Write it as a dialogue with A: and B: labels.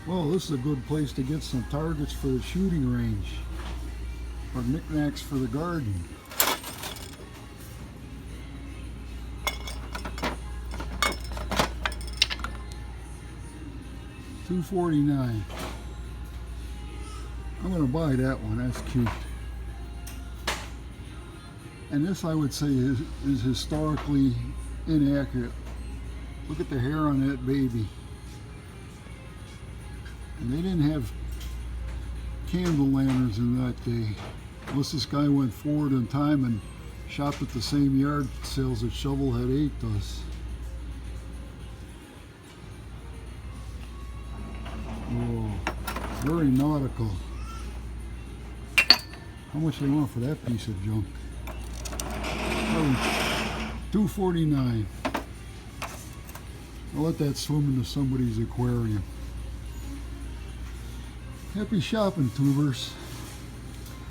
A: Well, this is a good place to get some targets for the shooting range or knickknacks for the garden. $2.49. I'm going to buy that one. That's cute. And this, I would say, is historically inaccurate. Look at the hair on that baby. And they didn't have candle lanterns in that day. Unless this guy went forward in time and shopped at the same yard sales that Shovelhead 8 does. Whoa, very nautical. How much they want for that piece of junk? Oh, $2.49. I'll let that swim into somebody's aquarium. Happy shopping, tubers.